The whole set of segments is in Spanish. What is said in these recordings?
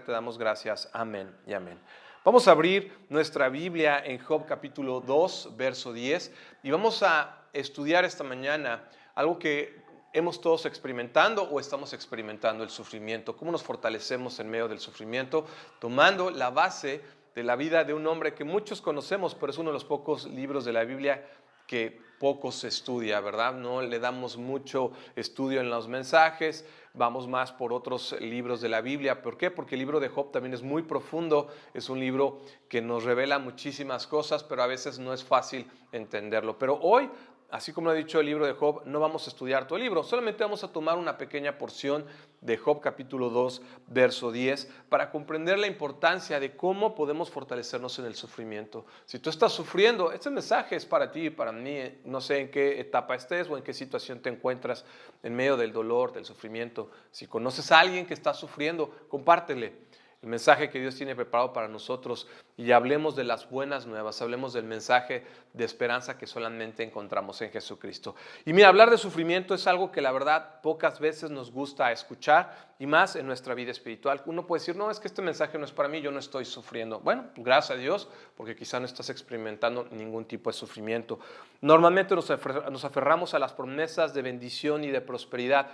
Te damos gracias. Amén y amén. Vamos a abrir nuestra Biblia en Job capítulo 2, verso 10 y vamos a estudiar esta mañana algo que hemos todos experimentando o estamos experimentando, el sufrimiento. Cómo nos fortalecemos en medio del sufrimiento, tomando la base de la vida de un hombre que muchos conocemos, pero es uno de los pocos libros de la Biblia que poco se estudia, ¿verdad? No le damos mucho estudio en los mensajes, vamos más por otros libros de la Biblia. ¿Por qué? Porque el libro de Job también es muy profundo, es un libro que nos revela muchísimas cosas, pero a veces no es fácil entenderlo. Pero hoy, así como lo ha dicho el libro de Job, no vamos a estudiar todo el libro, solamente vamos a tomar una pequeña porción de Job capítulo 2, verso 10, para comprender la importancia de cómo podemos fortalecernos en el sufrimiento. Si tú estás sufriendo, este mensaje es para ti y para mí. No sé en qué etapa estés o en qué situación te encuentras en medio del dolor, del sufrimiento. Si conoces a alguien que está sufriendo, compártele el mensaje que Dios tiene preparado para nosotros y hablemos de las buenas nuevas, hablemos del mensaje de esperanza que solamente encontramos en Jesucristo. Y mira, hablar de sufrimiento es algo que la verdad pocas veces nos gusta escuchar y más en nuestra vida espiritual. Uno puede decir, no, es que este mensaje no es para mí, yo no estoy sufriendo. Bueno, gracias a Dios, porque quizá no estás experimentando ningún tipo de sufrimiento. Normalmente nos aferramos a las promesas de bendición y de prosperidad.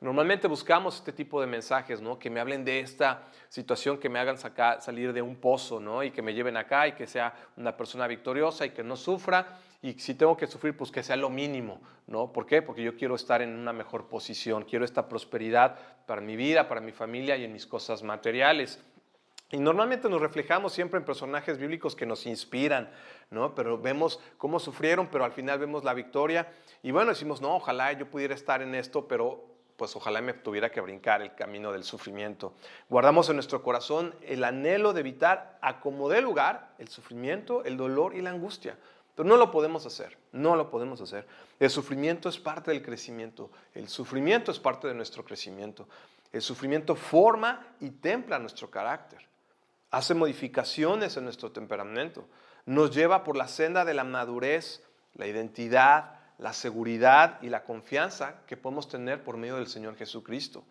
Normalmente buscamos este tipo de mensajes, ¿no? Que me hablen de esta situación, que me hagan salir de un pozo, ¿no? Y que me lleven acá y que sea una persona victoriosa y que no sufra. Y si tengo que sufrir, pues que sea lo mínimo, ¿no? ¿Por qué? Porque yo quiero estar en una mejor posición, quiero esta prosperidad para mi vida, para mi familia y en mis cosas materiales. Y normalmente nos reflejamos siempre en personajes bíblicos que nos inspiran, ¿no? Pero vemos cómo sufrieron, pero al final vemos la victoria. Y bueno, decimos, no, ojalá yo pudiera estar en esto, pero pues ojalá me tuviera que brincar el camino del sufrimiento. Guardamos en nuestro corazón el anhelo de evitar a como dé lugar el sufrimiento, el dolor y la angustia. Pero no lo podemos hacer, no lo podemos hacer. El sufrimiento es parte del crecimiento, el sufrimiento es parte de nuestro crecimiento. El sufrimiento forma y templa nuestro carácter, hace modificaciones en nuestro temperamento, nos lleva por la senda de la madurez, la identidad, la seguridad y la confianza que podemos tener por medio del Señor Jesucristo.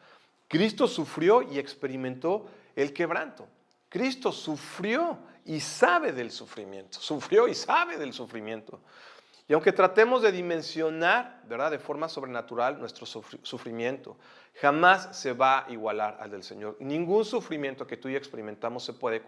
Cristo sufrió y experimentó el quebranto. Cristo sufrió y sabe del sufrimiento. Sufrió y sabe del sufrimiento. Y aunque tratemos de dimensionar, ¿verdad?, de forma sobrenatural nuestro sufrimiento, jamás se va a igualar al del Señor. Ningún sufrimiento que tú y yo experimentamos se puede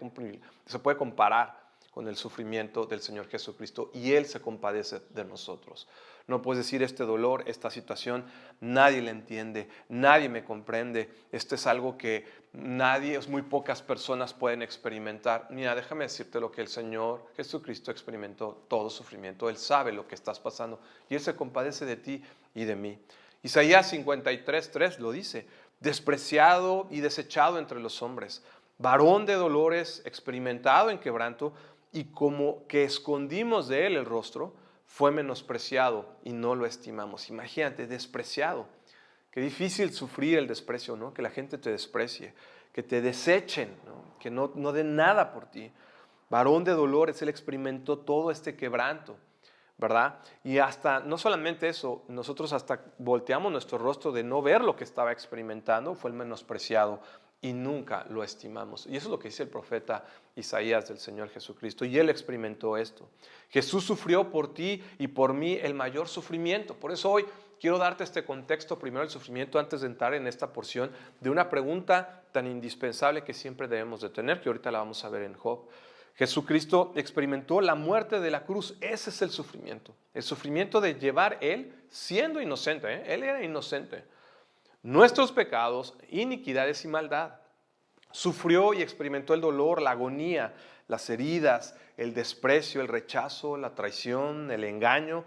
comparar con el sufrimiento del Señor Jesucristo, y Él se compadece de nosotros. No puedes decir, este dolor, esta situación, nadie la entiende, nadie me comprende, esto es algo que muy pocas personas pueden experimentar. Mira, déjame decirte lo que el Señor Jesucristo experimentó, todo sufrimiento. Él sabe lo que estás pasando y Él se compadece de ti y de mí. Isaías 53:3 lo dice, despreciado y desechado entre los hombres, varón de dolores, experimentado en quebranto, y como que escondimos de él el rostro, fue menospreciado y no lo estimamos. Imagínate, despreciado. Qué difícil sufrir el desprecio, ¿no? Que la gente te desprecie, que te desechen, ¿no? Que no den nada por ti. Varón de dolores, él experimentó todo este quebranto, ¿verdad? Y hasta, no solamente eso, nosotros hasta volteamos nuestro rostro de no ver lo que estaba experimentando, fue el menospreciado y nunca lo estimamos. Y eso es lo que dice el profeta Isaías del Señor Jesucristo, y él experimentó esto. Jesús sufrió por ti y por mí el mayor sufrimiento. Por eso hoy quiero darte este contexto primero del sufrimiento antes de entrar en esta porción de una pregunta tan indispensable que siempre debemos de tener, que ahorita la vamos a ver en Job. Jesucristo experimentó la muerte de la cruz. Ese es el sufrimiento de llevar él siendo inocente, ¿eh? Él era inocente, nuestros pecados, iniquidades y maldad. Sufrió y experimentó el dolor, la agonía, las heridas, el desprecio, el rechazo, la traición, el engaño,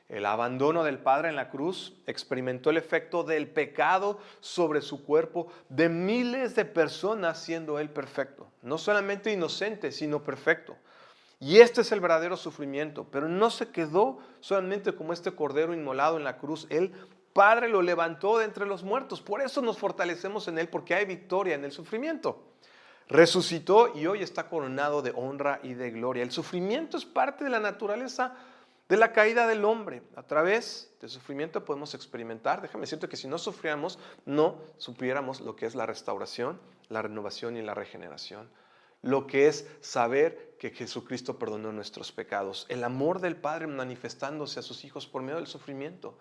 el abandono del Padre en la cruz. Experimentó el efecto del pecado sobre su cuerpo de miles de personas, siendo él perfecto. No solamente inocente, sino perfecto. Y este es el verdadero sufrimiento, pero no se quedó solamente como este cordero inmolado en la cruz. Él, Padre, lo levantó de entre los muertos. Por eso nos fortalecemos en él, porque hay victoria en el sufrimiento. Resucitó y hoy está coronado de honra y de gloria. El sufrimiento es parte de la naturaleza de la caída del hombre. A través del sufrimiento podemos experimentar, déjame decirte que si no sufriéramos, no supiéramos lo que es la restauración, la renovación y la regeneración. Lo que es saber que Jesucristo perdonó nuestros pecados. El amor del Padre manifestándose a sus hijos por medio del sufrimiento.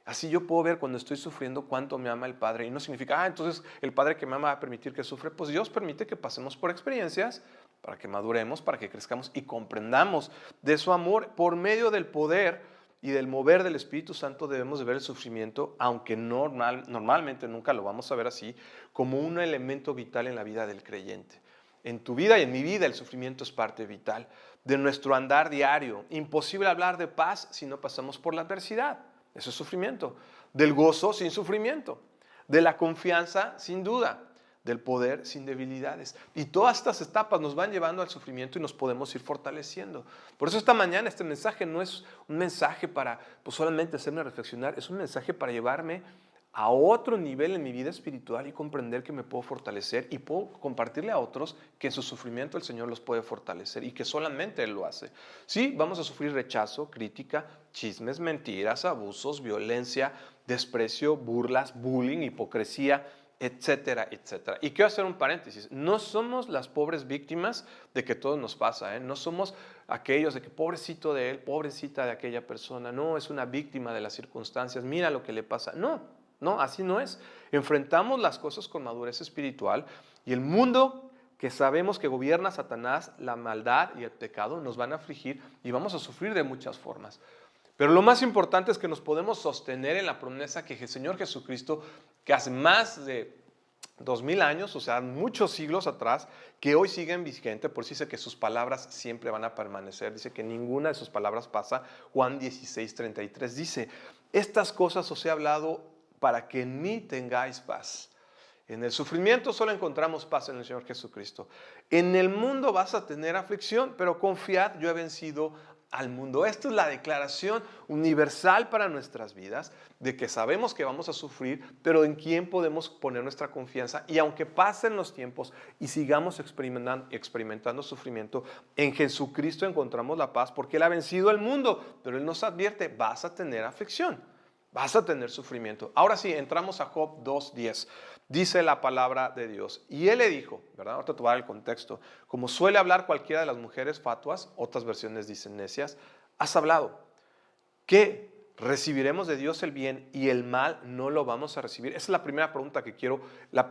Así yo puedo ver cuando estoy sufriendo cuánto me ama el Padre. Y no significa, entonces el Padre que me ama va a permitir que sufra. Pues Dios permite que pasemos por experiencias para que maduremos, para que crezcamos y comprendamos de su amor. Por medio del poder y del mover del Espíritu Santo debemos de ver el sufrimiento, aunque normalmente nunca lo vamos a ver así, como un elemento vital en la vida del creyente. En tu vida y en mi vida el sufrimiento es parte vital de nuestro andar diario. Imposible hablar de paz si no pasamos por la adversidad. Eso es sufrimiento. Del gozo sin sufrimiento. De la confianza sin duda. Del poder sin debilidades. Y todas estas etapas nos van llevando al sufrimiento y nos podemos ir fortaleciendo. Por eso esta mañana este mensaje no es un mensaje para solamente hacerme reflexionar. Es un mensaje para llevarme a otro nivel en mi vida espiritual y comprender que me puedo fortalecer y puedo compartirle a otros que en su sufrimiento el Señor los puede fortalecer y que solamente Él lo hace. Sí, vamos a sufrir rechazo, crítica, chismes, mentiras, abusos, violencia, desprecio, burlas, bullying, hipocresía, etcétera, etcétera. Y quiero hacer un paréntesis. No somos las pobres víctimas de que todo nos pasa, ¿eh? No somos aquellos de que pobrecito de él, pobrecita de aquella persona. No, es una víctima de las circunstancias. Mira lo que le pasa. No, así no es. Enfrentamos las cosas con madurez espiritual y el mundo que sabemos que gobierna Satanás, la maldad y el pecado nos van a afligir y vamos a sufrir de muchas formas. Pero lo más importante es que nos podemos sostener en la promesa que el Señor Jesucristo, que hace más de 2000 años, o sea, muchos siglos atrás, que hoy siguen vigentes, por eso dice que sus palabras siempre van a permanecer, dice que ninguna de sus palabras pasa. Juan 16:33 dice, estas cosas os he hablado para que en mí tengáis paz. En el sufrimiento solo encontramos paz en el Señor Jesucristo. En el mundo vas a tener aflicción, pero confiad, yo he vencido al mundo. Esta es la declaración universal para nuestras vidas, de que sabemos que vamos a sufrir, pero en quién podemos poner nuestra confianza. Y aunque pasen los tiempos y sigamos experimentando sufrimiento, en Jesucristo encontramos la paz, porque Él ha vencido al mundo. Pero Él nos advierte, vas a tener aflicción. Vas a tener sufrimiento. Ahora sí, entramos a Job 2:10. Dice la palabra de Dios. Y él le dijo, ¿verdad? Ahorita te voy a dar el contexto. Como suele hablar cualquiera de las mujeres fatuas, otras versiones dicen necias, has hablado que recibiremos de Dios el bien y el mal no lo vamos a recibir. Esa es la primera pregunta que quiero, la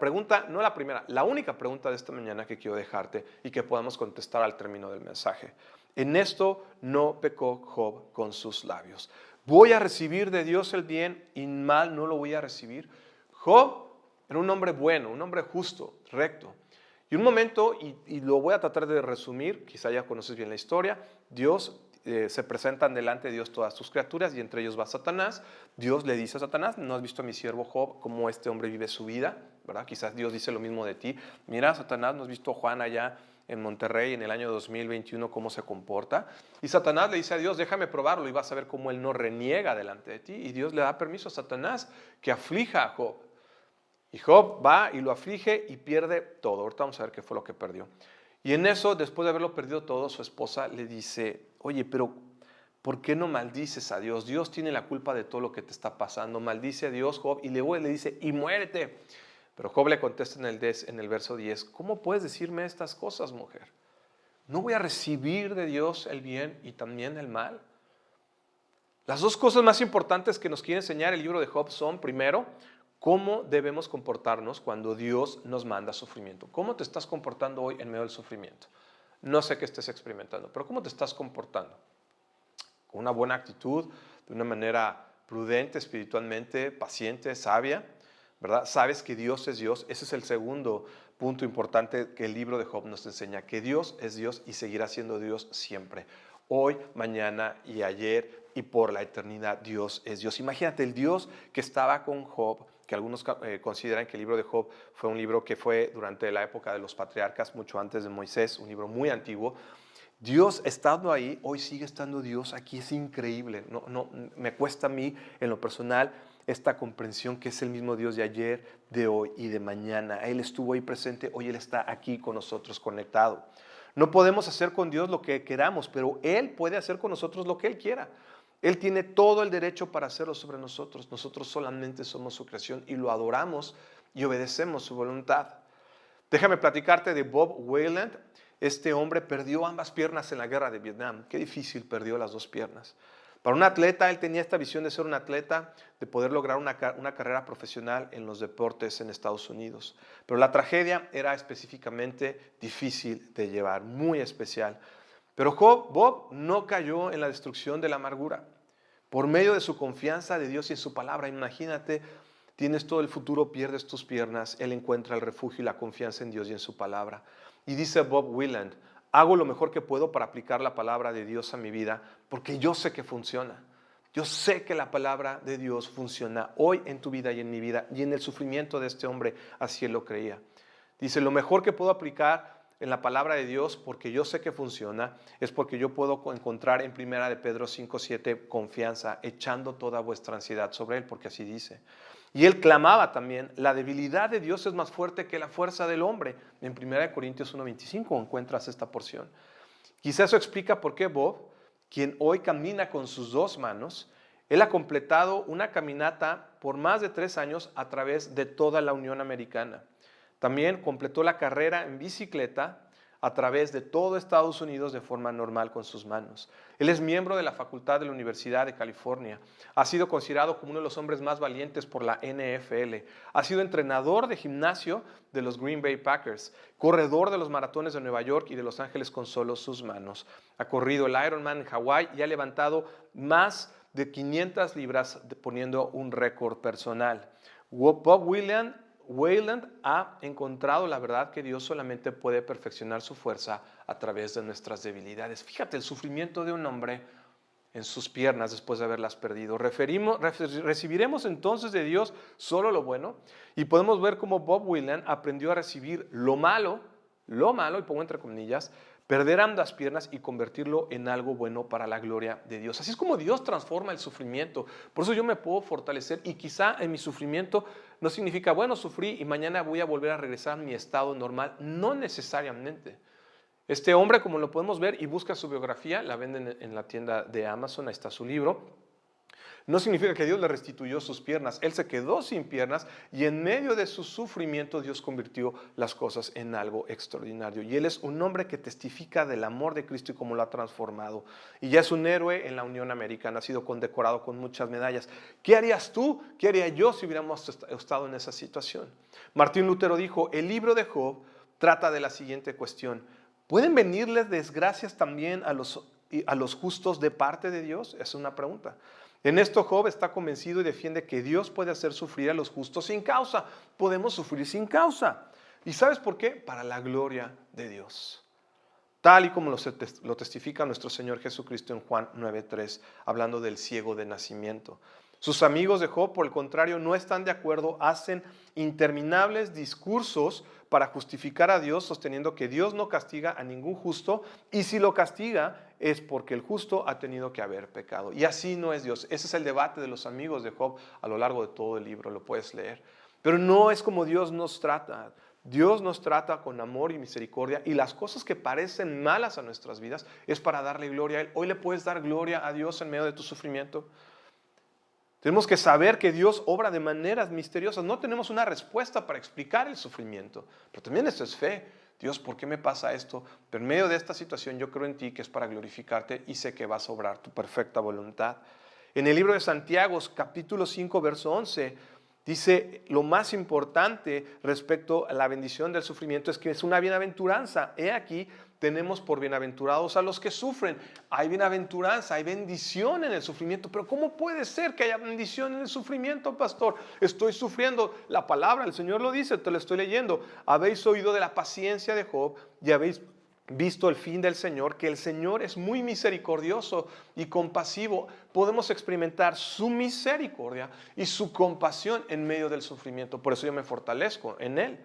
única pregunta de esta mañana que quiero dejarte y que podamos contestar al término del mensaje. En esto no pecó Job con sus labios. ¿Voy a recibir de Dios el bien y mal no lo voy a recibir? Job era un hombre bueno, un hombre justo, recto. Y un momento, y lo voy a tratar de resumir, quizá ya conoces bien la historia, Dios se presentan delante de Dios todas sus criaturas y entre ellos va Satanás. Dios le dice a Satanás, ¿no has visto a mi siervo Job cómo este hombre vive su vida? ¿Verdad? Quizás Dios dice lo mismo de ti. Mira, Satanás, ¿no has visto a Juan allá en Monterrey en el año 2021 cómo se comporta? Y Satanás le dice a Dios, déjame probarlo y vas a ver cómo él no reniega delante de ti. Y Dios le da permiso a Satanás que aflija a Job. Y Job va y lo aflige y pierde todo. Ahorita vamos a ver qué fue lo que perdió. Y en eso, después de haberlo perdido todo, su esposa le dice, oye, pero ¿por qué no maldices a Dios? Dios tiene la culpa de todo lo que te está pasando. Maldice a Dios, Job, y luego le dice, y muérete. Pero Job le contesta en el verso 10, ¿cómo puedes decirme estas cosas, mujer? ¿No voy a recibir de Dios el bien y también el mal? Las dos cosas más importantes que nos quiere enseñar el libro de Job son, primero, cómo debemos comportarnos cuando Dios nos manda sufrimiento. ¿Cómo te estás comportando hoy en medio del sufrimiento? No sé qué estés experimentando, pero ¿cómo te estás comportando? Con una buena actitud, de una manera prudente, espiritualmente, paciente, sabia, ¿verdad? Sabes que Dios es Dios. Ese es el segundo punto importante que el libro de Job nos enseña, que Dios es Dios y seguirá siendo Dios siempre. Hoy, mañana y ayer y por la eternidad Dios es Dios. Imagínate el Dios que estaba con Job, que algunos consideran que el libro de Job fue un libro que fue durante la época de los patriarcas, mucho antes de Moisés, un libro muy antiguo. Dios estando ahí, hoy sigue estando Dios aquí, es increíble. Me cuesta a mí en lo personal esta comprensión que es el mismo Dios de ayer, de hoy y de mañana. Él estuvo ahí presente, hoy Él está aquí con nosotros conectado. No podemos hacer con Dios lo que queramos, pero Él puede hacer con nosotros lo que Él quiera. Él tiene todo el derecho para hacerlo sobre nosotros. Nosotros solamente somos su creación y lo adoramos y obedecemos su voluntad. Déjame platicarte de Bob Wieland. Este hombre perdió ambas piernas en la guerra de Vietnam. Qué difícil, perdió las dos piernas. Para un atleta, él tenía esta visión de ser un atleta, de poder lograr una carrera profesional en los deportes en Estados Unidos. Pero la tragedia era específicamente difícil de llevar, muy especial. Pero Bob no cayó en la destrucción de la amargura. Por medio de su confianza de Dios y en su palabra, imagínate, tienes todo el futuro, pierdes tus piernas, él encuentra el refugio y la confianza en Dios y en su palabra. Y dice Bob Wieland, hago lo mejor que puedo para aplicar la palabra de Dios a mi vida, porque yo sé que funciona. Yo sé que la palabra de Dios funciona hoy en tu vida y en mi vida, y en el sufrimiento de este hombre, así él lo creía. Dice, lo mejor que puedo aplicar en la palabra de Dios, porque yo sé que funciona, es porque yo puedo encontrar en 1 de Pedro 5:7 confianza, echando toda vuestra ansiedad sobre él, porque así dice. Y él clamaba también, la debilidad de Dios es más fuerte que la fuerza del hombre. En 1 Corintios 1:25 encuentras esta porción. Quizás eso explica por qué Bob, quien hoy camina con sus dos manos, él ha completado una caminata por más de 3 años a través de toda la Unión Americana. También completó la carrera en bicicleta a través de todo Estados Unidos de forma normal con sus manos. Él es miembro de la facultad de la Universidad de California. Ha sido considerado como uno de los hombres más valientes por la NFL. Ha sido entrenador de gimnasio de los Green Bay Packers, corredor de los maratones de Nueva York y de Los Ángeles con solo sus manos. Ha corrido el Ironman en Hawái y ha levantado más de 500 libras poniendo un récord personal. Bob Wieland ha encontrado la verdad que Dios solamente puede perfeccionar su fuerza a través de nuestras debilidades. Fíjate el sufrimiento de un hombre en sus piernas después de haberlas perdido. Recibiremos entonces de Dios solo lo bueno, y podemos ver cómo Bob Wieland aprendió a recibir lo malo, y pongo entre comillas, perder ambas piernas y convertirlo en algo bueno para la gloria de Dios. Así es como Dios transforma el sufrimiento. Por eso yo me puedo fortalecer, y quizá en mi sufrimiento no significa, bueno, sufrí y mañana voy a volver a regresar a mi estado normal. No necesariamente. Este hombre, como lo podemos ver, y busca su biografía, la venden en la tienda de Amazon, ahí está su libro. No significa que Dios le restituyó sus piernas. Él se quedó sin piernas, y en medio de su sufrimiento Dios convirtió las cosas en algo extraordinario. Y él es un hombre que testifica del amor de Cristo y cómo lo ha transformado. Y ya es un héroe en la Unión Americana, ha sido condecorado con muchas medallas. ¿Qué harías tú? ¿Qué haría yo si hubiéramos estado en esa situación? Martín Lutero dijo, el libro de Job trata de la siguiente cuestión. ¿Pueden venirles desgracias también a los justos de parte de Dios? Es una pregunta. En esto Job está convencido y defiende que Dios puede hacer sufrir a los justos sin causa. Podemos sufrir sin causa. ¿Y sabes por qué? Para la gloria de Dios. Tal y como lo testifica nuestro Señor Jesucristo en Juan 9:3, hablando del ciego de nacimiento. Sus amigos de Job, por el contrario, no están de acuerdo, hacen interminables discursos para justificar a Dios, sosteniendo que Dios no castiga a ningún justo, y si lo castiga es porque el justo ha tenido que haber pecado. Y así no es Dios. Ese es el debate de los amigos de Job a lo largo de todo el libro, lo puedes leer. Pero no es como Dios nos trata. Dios nos trata con amor y misericordia, y las cosas que parecen malas a nuestras vidas es para darle gloria a Él. Hoy le puedes dar gloria a Dios en medio de tu sufrimiento. Tenemos que saber que Dios obra de maneras misteriosas. No tenemos una respuesta para explicar el sufrimiento, pero también esto es fe. Dios, ¿por qué me pasa esto? Pero en medio de esta situación yo creo en ti, que es para glorificarte, y sé que vas a obrar tu perfecta voluntad. En el libro de Santiago, capítulo 5, verso 11, dice lo más importante respecto a la bendición del sufrimiento es que es una bienaventuranza. He aquí, tenemos por bienaventurados a los que sufren. Hay bienaventuranza, hay bendición en el sufrimiento. Pero ¿cómo puede ser que haya bendición en el sufrimiento, pastor? Estoy sufriendo. La palabra, el Señor lo dice, te lo estoy leyendo. Habéis oído de la paciencia de Job y habéis visto el fin del Señor, que el Señor es muy misericordioso y compasivo. Podemos experimentar su misericordia y su compasión en medio del sufrimiento. Por eso yo me fortalezco en Él.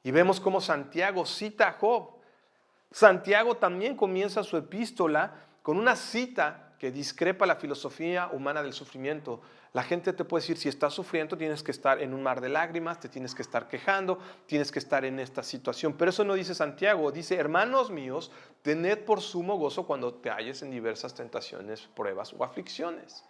Y vemos cómo Santiago cita a Job. Santiago también comienza su epístola con una cita que discrepa la filosofía humana del sufrimiento. La gente te puede decir, si estás sufriendo, tienes que estar en un mar de lágrimas, te tienes que estar quejando, tienes que estar en esta situación. Pero eso no dice Santiago, dice, hermanos míos, tened por sumo gozo cuando te halles en diversas tentaciones, pruebas o aflicciones.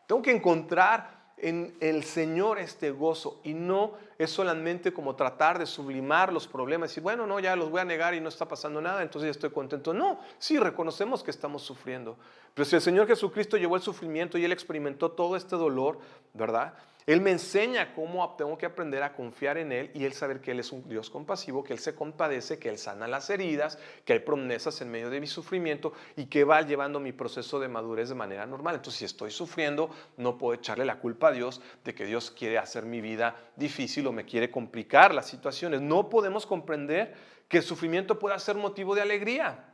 Tengo que encontrar en el Señor este gozo, y no es solamente como tratar de sublimar los problemas y decir, bueno, no, ya los voy a negar y no está pasando nada, entonces ya estoy contento. No, sí, reconocemos que estamos sufriendo, pero si el Señor Jesucristo llevó el sufrimiento y Él experimentó todo este dolor, ¿verdad? Él me enseña cómo tengo que aprender a confiar en Él y Él saber que Él es un Dios compasivo, que Él se compadece, que Él sana las heridas, que hay promesas en medio de mi sufrimiento y que va llevando mi proceso de madurez de manera normal. Entonces, si estoy sufriendo, no puedo echarle la culpa a Dios de que Dios quiere hacer mi vida difícil o me quiere complicar las situaciones. No podemos comprender que el sufrimiento pueda ser motivo de alegría.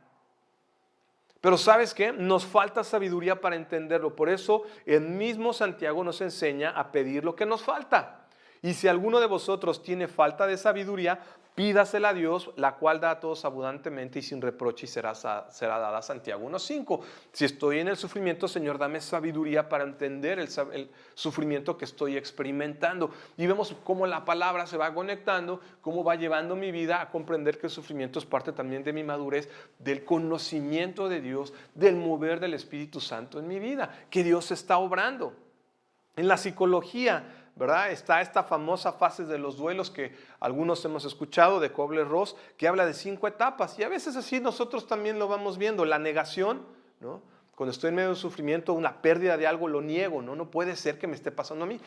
Pero ¿sabes qué? Nos falta sabiduría para entenderlo. Por eso el mismo Santiago nos enseña a pedir lo que nos falta. Y si alguno de vosotros tiene falta de sabiduría, pídasela a Dios, la cual da a todos abundantemente y sin reproche y será dada. Santiago 1:5. Si estoy en el sufrimiento, Señor, dame sabiduría para entender el sufrimiento que estoy experimentando. Y vemos cómo la palabra se va conectando, cómo va llevando mi vida a comprender que el sufrimiento es parte también de mi madurez, del conocimiento de Dios, del mover del Espíritu Santo en mi vida, que Dios está obrando. En la psicología, ¿verdad? Está esta famosa fase de los duelos que algunos hemos escuchado de Kubler-Ross, que habla de 5 etapas, y a veces así nosotros también lo vamos viendo. La negación, ¿no? Cuando estoy en medio de un sufrimiento, una pérdida de algo, lo niego, ¿no? No puede ser que me esté pasando a mí.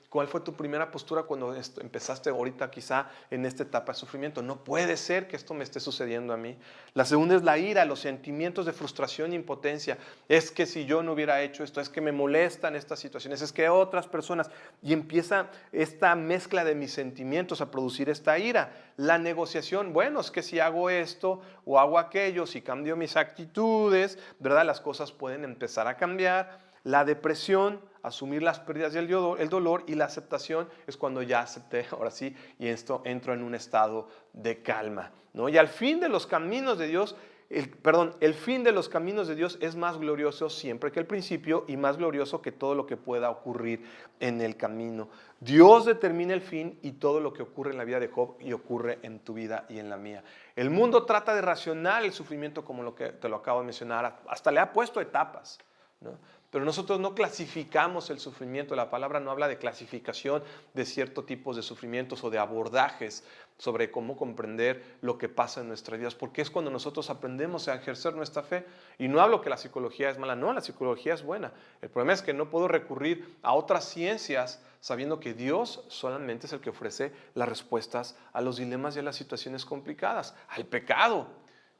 ¿Cuál fue tu primera postura cuando empezaste ahorita quizá en esta etapa de sufrimiento? No puede ser que esto me esté sucediendo a mí. La segunda es la ira, los sentimientos de frustración e impotencia. Es que si yo no hubiera hecho esto, es que me molestan estas situaciones, es que otras personas. Y empieza esta mezcla de mis sentimientos a producir esta ira. La negociación, bueno, es que si hago esto o hago aquello, si cambio mis actitudes, ¿verdad? Las cosas pueden empezar a cambiar. La depresión, asumir las pérdidas y el dolor, y la aceptación es cuando ya acepté, ahora sí, y entro en un estado de calma, ¿no? Y al fin de los caminos de Dios, el fin de los caminos de Dios es más glorioso siempre que el principio y más glorioso que todo lo que pueda ocurrir en el camino. Dios determina el fin y todo lo que ocurre en la vida de Job y ocurre en tu vida y en la mía. El mundo trata de racionar el sufrimiento como lo que te lo acabo de mencionar, hasta le ha puesto etapas, ¿no? Pero nosotros no clasificamos el sufrimiento. La palabra no habla de clasificación de ciertos tipos de sufrimientos o de abordajes sobre cómo comprender lo que pasa en nuestras vidas, porque es cuando nosotros aprendemos a ejercer nuestra fe. Y no hablo que la psicología es mala, no, la psicología es buena. El problema es que no puedo recurrir a otras ciencias sabiendo que Dios solamente es el que ofrece las respuestas a los dilemas y a las situaciones complicadas, al pecado.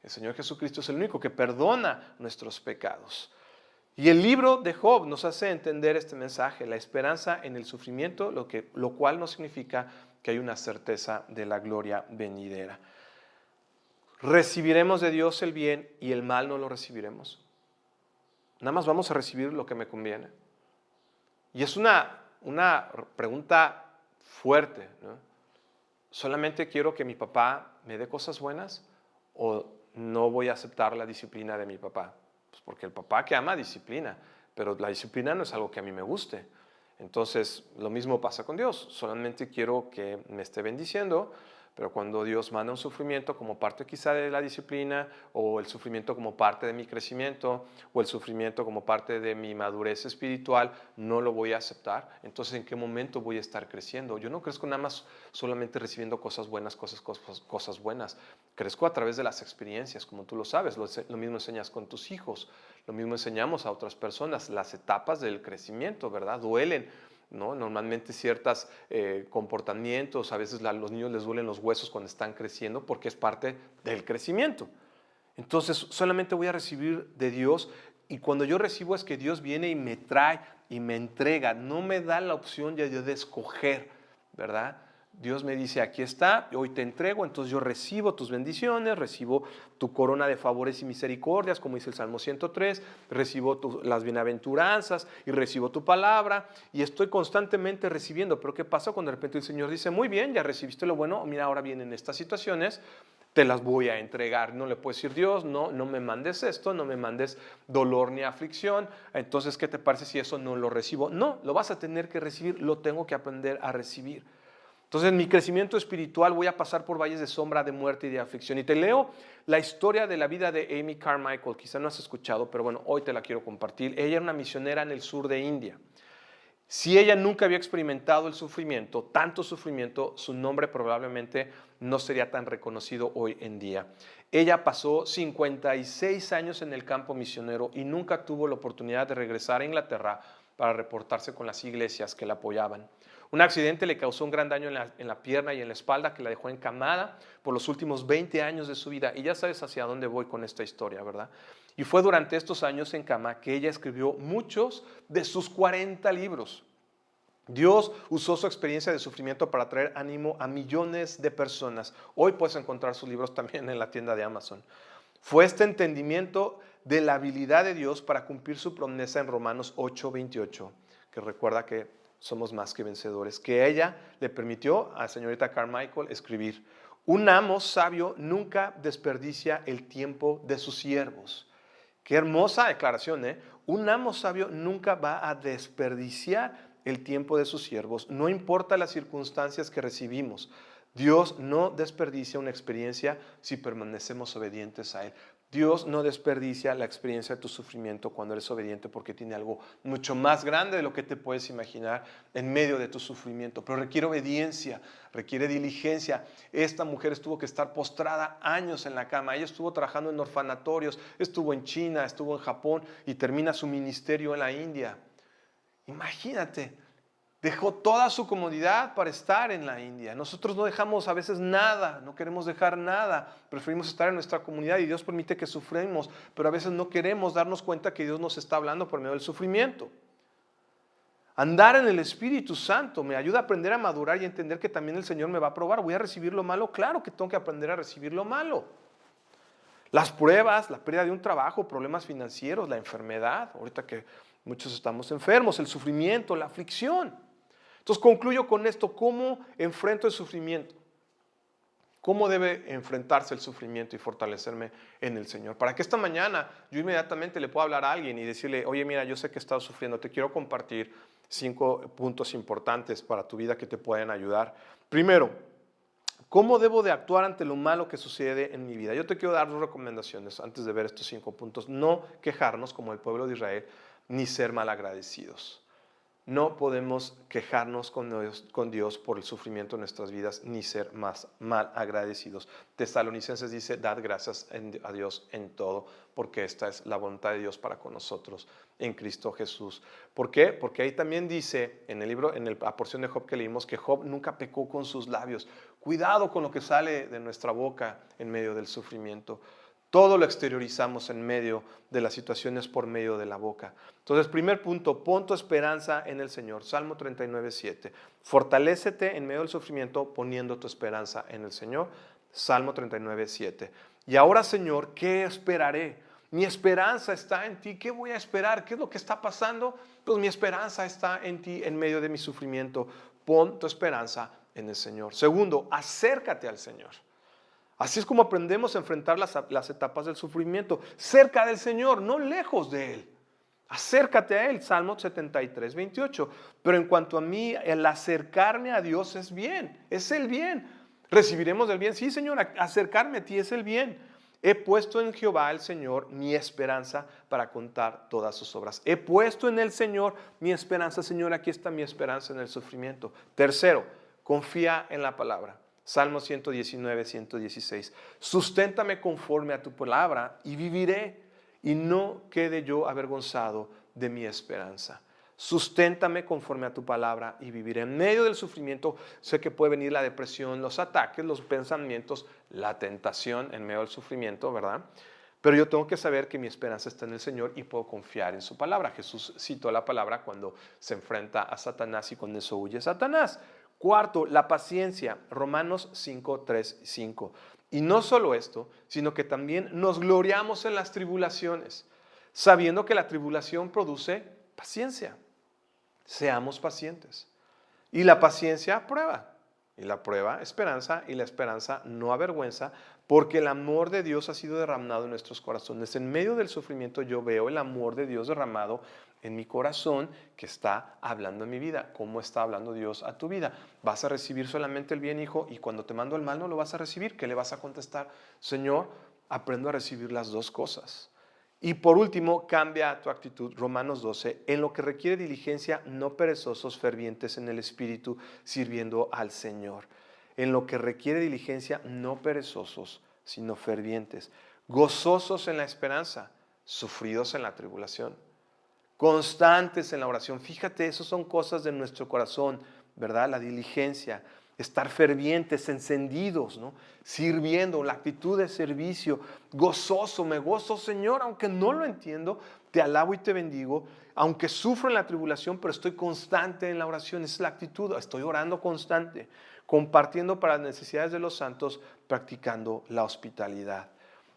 El Señor Jesucristo es el único que perdona nuestros pecados. Y el libro de Job nos hace entender este mensaje, la esperanza en el sufrimiento, lo cual no significa que hay una certeza de la gloria venidera. ¿Recibiremos de Dios el bien y el mal no lo recibiremos? Nada más vamos a recibir lo que me conviene. Y es una pregunta fuerte, ¿no? ¿Solamente quiero que mi papá me dé cosas buenas o no voy a aceptar la disciplina de mi papá? Pues porque el papá que ama disciplina, pero la disciplina no es algo que a mí me guste. Entonces, lo mismo pasa con Dios. Solamente quiero que me esté bendiciendo, pero cuando Dios manda un sufrimiento como parte quizá de la disciplina, o el sufrimiento como parte de mi crecimiento, o el sufrimiento como parte de mi madurez espiritual, no lo voy a aceptar. Entonces, ¿en qué momento voy a estar creciendo? Yo no crezco nada más solamente recibiendo cosas buenas, cosas buenas. Crezco a través de las experiencias, como tú lo sabes. Lo mismo enseñas con tus hijos, lo mismo enseñamos a otras personas. Las etapas del crecimiento, ¿verdad? Duelen, ¿no? Normalmente ciertos comportamientos, a veces a los niños les duelen los huesos cuando están creciendo porque es parte del crecimiento. Entonces solamente voy a recibir de Dios, y cuando yo recibo es que Dios viene y me trae y me entrega, no me da la opción ya de escoger, ¿verdad? Dios me dice, aquí está, hoy te entrego, entonces yo recibo tus bendiciones, recibo tu corona de favores y misericordias, como dice el Salmo 103, recibo las bienaventuranzas y recibo tu palabra, y estoy constantemente recibiendo. Pero ¿qué pasa cuando de repente el Señor dice, muy bien, ya recibiste lo bueno, mira, ahora vienen estas situaciones, te las voy a entregar? No le puedes decir, Dios, no me mandes esto, no me mandes dolor ni aflicción. Entonces, ¿qué te parece si eso no lo recibo? No, lo vas a tener que recibir, lo tengo que aprender a recibir. Entonces, en mi crecimiento espiritual voy a pasar por valles de sombra, de muerte y de aflicción. Y te leo la historia de la vida de Amy Carmichael. Quizá no has escuchado, pero bueno, hoy te la quiero compartir. Ella era una misionera en el sur de India. Si ella nunca había experimentado el sufrimiento, tanto sufrimiento, su nombre probablemente no sería tan reconocido hoy en día. Ella pasó 56 años en el campo misionero y nunca tuvo la oportunidad de regresar a Inglaterra para reportarse con las iglesias que la apoyaban. Un accidente le causó un gran daño en la pierna y en la espalda que la dejó encamada por los últimos 20 años de su vida. Y ya sabes hacia dónde voy con esta historia, ¿verdad? Y fue durante estos años en cama que ella escribió muchos de sus 40 libros. Dios usó su experiencia de sufrimiento para traer ánimo a millones de personas. Hoy puedes encontrar sus libros también en la tienda de Amazon. Fue este entendimiento de la habilidad de Dios para cumplir su promesa en Romanos 8:28, que recuerda que somos más que vencedores, que a ella le permitió a señorita Carmichael escribir: un amo sabio nunca desperdicia el tiempo de sus siervos. Qué hermosa declaración, ¿eh? Un amo sabio nunca va a desperdiciar el tiempo de sus siervos, no importa las circunstancias que recibimos. Dios no desperdicia una experiencia si permanecemos obedientes a Él. Dios no desperdicia la experiencia de tu sufrimiento cuando eres obediente, porque tiene algo mucho más grande de lo que te puedes imaginar en medio de tu sufrimiento. Pero requiere obediencia, requiere diligencia. Esta mujer tuvo que estar postrada años en la cama. Ella estuvo trabajando en orfanatorios, estuvo en China, estuvo en Japón y termina su ministerio en la India. Imagínate, dejó toda su comodidad para estar en la India. Nosotros no dejamos a veces nada, no queremos dejar nada, preferimos estar en nuestra comunidad y Dios permite que suframos, pero a veces no queremos darnos cuenta que Dios nos está hablando por medio del sufrimiento. Andar en el Espíritu Santo me ayuda a aprender a madurar y a entender que también el Señor me va a probar. ¿Voy a recibir lo malo? Claro que tengo que aprender a recibir lo malo. Las pruebas, la pérdida de un trabajo, problemas financieros, la enfermedad, ahorita que muchos estamos enfermos, el sufrimiento, la aflicción. Entonces concluyo con esto: ¿cómo enfrento el sufrimiento? ¿Cómo debe enfrentarse el sufrimiento y fortalecerme en el Señor? Para que esta mañana yo inmediatamente le pueda hablar a alguien y decirle: oye, mira, yo sé que he estado sufriendo, te quiero compartir 5 puntos importantes para tu vida que te pueden ayudar. Primero, ¿cómo debo de actuar ante lo malo que sucede en mi vida? Yo te quiero dar 2 recomendaciones antes de ver estos 5 puntos. No quejarnos como el pueblo de Israel, ni ser malagradecidos. No podemos quejarnos con Dios por el sufrimiento de nuestras vidas, ni ser más mal agradecidos. Tesalonicenses dice: dad gracias a Dios en todo, porque esta es la voluntad de Dios para con nosotros en Cristo Jesús. ¿Por qué? Porque ahí también dice en el libro, la porción de Job que leímos, que Job nunca pecó con sus labios. Cuidado con lo que sale de nuestra boca en medio del sufrimiento. Todo lo exteriorizamos en medio de las situaciones por medio de la boca. Entonces, primer punto: pon tu esperanza en el Señor. Salmo 39:7. Fortalécete en medio del sufrimiento poniendo tu esperanza en el Señor. Salmo 39:7. Y ahora, Señor, ¿qué esperaré? Mi esperanza está en ti. ¿Qué voy a esperar? ¿Qué es lo que está pasando? Pues mi esperanza está en ti en medio de mi sufrimiento. Pon tu esperanza en el Señor. Segundo, acércate al Señor. Así es como aprendemos a enfrentar las etapas del sufrimiento, cerca del Señor, no lejos de Él. Acércate a Él, Salmo 73:28. Pero en cuanto a mí, el acercarme a Dios es bien, es el bien. ¿Recibiremos el bien? Sí, Señor, acercarme a ti es el bien. He puesto en Jehová el Señor mi esperanza para contar todas sus obras. He puesto en el Señor mi esperanza. Señor, aquí está mi esperanza en el sufrimiento. Tercero, confía en la palabra. Salmo 119:116. Susténtame conforme a tu palabra y viviré, y no quede yo avergonzado de mi esperanza. Susténtame conforme a tu palabra y viviré. En medio del sufrimiento sé que puede venir la depresión, los ataques, los pensamientos, la tentación en medio del sufrimiento, ¿verdad? Pero yo tengo que saber que mi esperanza está en el Señor y puedo confiar en su palabra. Jesús citó la palabra cuando se enfrenta a Satanás y con eso huye Satanás. Cuarto, la paciencia, Romanos 5:3-5. Y no solo esto, sino que también nos gloriamos en las tribulaciones, sabiendo que la tribulación produce paciencia. Seamos pacientes. Y la paciencia prueba. Y la prueba esperanza, y la esperanza no avergüenza, porque el amor de Dios ha sido derramado en nuestros corazones. En medio del sufrimiento yo veo el amor de Dios derramado en mi corazón, que está hablando en mi vida. ¿Cómo está hablando Dios a tu vida? ¿Vas a recibir solamente el bien, hijo? Y cuando te mando el mal no lo vas a recibir. ¿Qué le vas a contestar? Señor, aprendo a recibir las dos cosas. Y por último, cambia tu actitud. Romanos 12, en lo que requiere diligencia, no perezosos, fervientes en el Espíritu, sirviendo al Señor. En lo que requiere diligencia, no perezosos, sino fervientes. Gozosos en la esperanza, sufridos en la tribulación. Constantes en la oración. Fíjate, eso son cosas de nuestro corazón, ¿verdad? La diligencia, estar fervientes, encendidos, ¿no? Sirviendo, la actitud de servicio, gozoso, me gozo, Señor, aunque no lo entiendo, te alabo y te bendigo, aunque sufro en la tribulación, pero estoy constante en la oración, esa es la actitud, estoy orando constante, compartiendo para las necesidades de los santos, practicando la hospitalidad.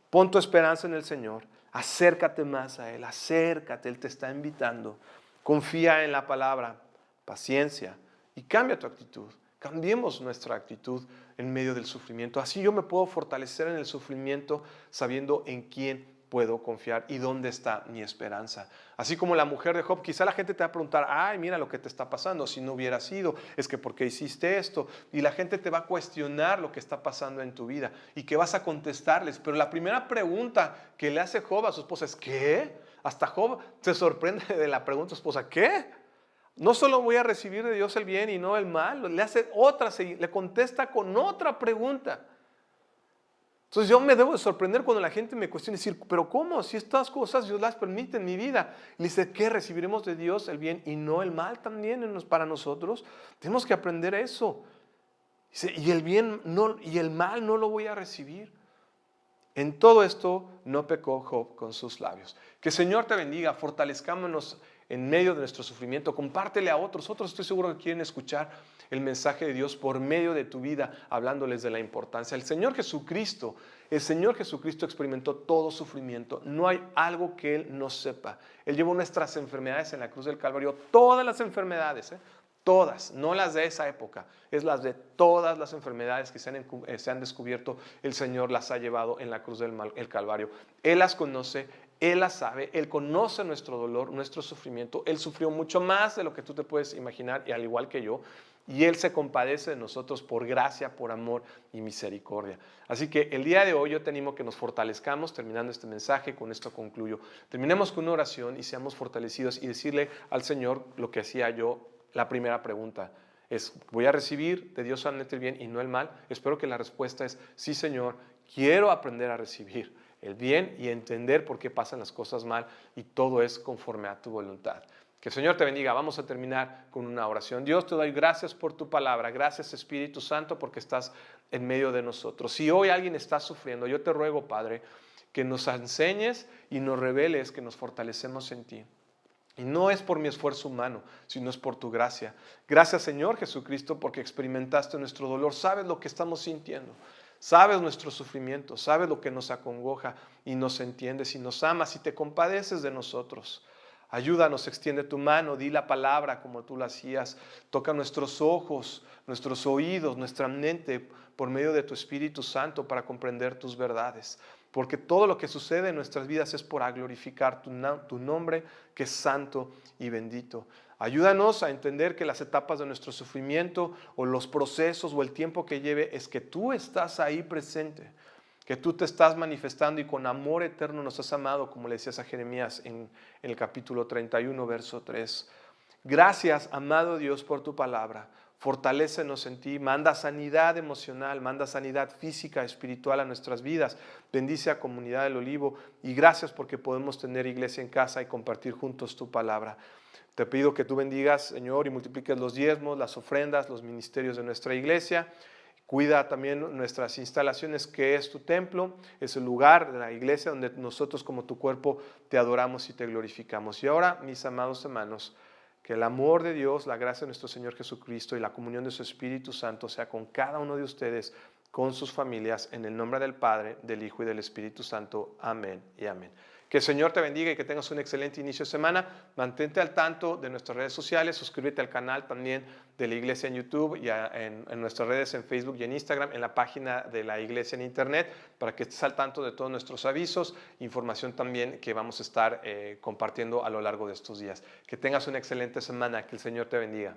Pon tu esperanza en el Señor, acércate más a Él, acércate, Él te está invitando, confía en la palabra, paciencia y cambia tu actitud. Cambiemos nuestra actitud en medio del sufrimiento. Así yo me puedo fortalecer en el sufrimiento sabiendo en quién puedo confiar y dónde está mi esperanza. Así como la mujer de Job, quizá la gente te va a preguntar, ay, mira lo que te está pasando, si no hubiera sido, es que ¿por qué hiciste esto? Y la gente te va a cuestionar lo que está pasando en tu vida y que vas a contestarles. Pero la primera pregunta que le hace Job a su esposa es, ¿qué? Hasta Job se sorprende de la pregunta a su esposa, ¿qué? No solo voy a recibir de Dios el bien y no el mal, le hace otra, le contesta con otra pregunta. Entonces yo me debo de sorprender cuando la gente me cuestiona y decir, pero ¿cómo? Si estas cosas Dios las permite en mi vida. Y dice, ¿qué? Recibiremos de Dios el bien y no el mal también para nosotros. Tenemos que aprender eso. Dice, y el bien no, y el mal no lo voy a recibir. En todo esto no pecó Job con sus labios. Que el Señor te bendiga, fortalezcámonos en medio de nuestro sufrimiento, compártele a otros. Otros estoy seguro que quieren escuchar el mensaje de Dios por medio de tu vida, hablándoles de la importancia. El Señor Jesucristo experimentó todo sufrimiento. No hay algo que Él no sepa. Él llevó nuestras enfermedades en la cruz del Calvario, todas las enfermedades, todas, no las de esa época, es las de todas las enfermedades que se han descubierto, el Señor las ha llevado en la cruz del Calvario. Él las conoce, Él las sabe, Él conoce nuestro dolor, nuestro sufrimiento. Él sufrió mucho más de lo que tú te puedes imaginar, y al igual que yo, y Él se compadece de nosotros por gracia, por amor y misericordia. Así que el día de hoy yo te animo a que nos fortalezcamos, terminando este mensaje, con esto concluyo. Terminemos con una oración y seamos fortalecidos y decirle al Señor lo que hacía yo. La primera pregunta es, ¿voy a recibir de Dios solamente el bien y no el mal? Espero que la respuesta es, sí, Señor, quiero aprender a recibir el bien y entender por qué pasan las cosas mal y todo es conforme a tu voluntad. Que el Señor te bendiga. Vamos a terminar con una oración. Dios, te doy gracias por tu palabra. Gracias, Espíritu Santo, porque estás en medio de nosotros. Si hoy alguien está sufriendo, yo te ruego, Padre, que nos enseñes y nos reveles que nos fortalecemos en ti. Y no es por mi esfuerzo humano, sino es por tu gracia. Gracias, Señor Jesucristo, porque experimentaste nuestro dolor. Sabes lo que estamos sintiendo. Sabes nuestro sufrimiento. Sabes lo que nos acongoja y nos entiendes y nos amas y te compadeces de nosotros. Ayúdanos, extiende tu mano, di la palabra como tú la hacías. Toca nuestros ojos, nuestros oídos, nuestra mente por medio de tu Espíritu Santo para comprender tus verdades. Porque todo lo que sucede en nuestras vidas es para glorificar tu nombre, que es santo y bendito. Ayúdanos a entender que las etapas de nuestro sufrimiento o los procesos o el tiempo que lleve es que tú estás ahí presente, que tú te estás manifestando y con amor eterno nos has amado, como le decías a Jeremías en el capítulo 31, verso 3. Gracias, amado Dios, por tu palabra. Fortalécenos en ti, manda sanidad emocional, manda sanidad física, espiritual a nuestras vidas. Bendice a Comunidad del Olivo y gracias porque podemos tener iglesia en casa y compartir juntos tu palabra. Te pido que tú bendigas, Señor, y multipliques los diezmos, las ofrendas, los ministerios de nuestra iglesia. Cuida también nuestras instalaciones, que es tu templo, es el lugar de la iglesia donde nosotros como tu cuerpo te adoramos y te glorificamos. Y ahora, mis amados hermanos, que el amor de Dios, la gracia de nuestro Señor Jesucristo y la comunión de su Espíritu Santo sea con cada uno de ustedes, con sus familias, en el nombre del Padre, del Hijo y del Espíritu Santo. Amén y amén. Que el Señor te bendiga y que tengas un excelente inicio de semana. Mantente al tanto de nuestras redes sociales, suscríbete al canal también de la iglesia en YouTube y en nuestras redes en Facebook y en Instagram, en la página de la iglesia en internet, para que estés al tanto de todos nuestros avisos, información también que vamos a estar compartiendo a lo largo de estos días. Que tengas una excelente semana, que el Señor te bendiga.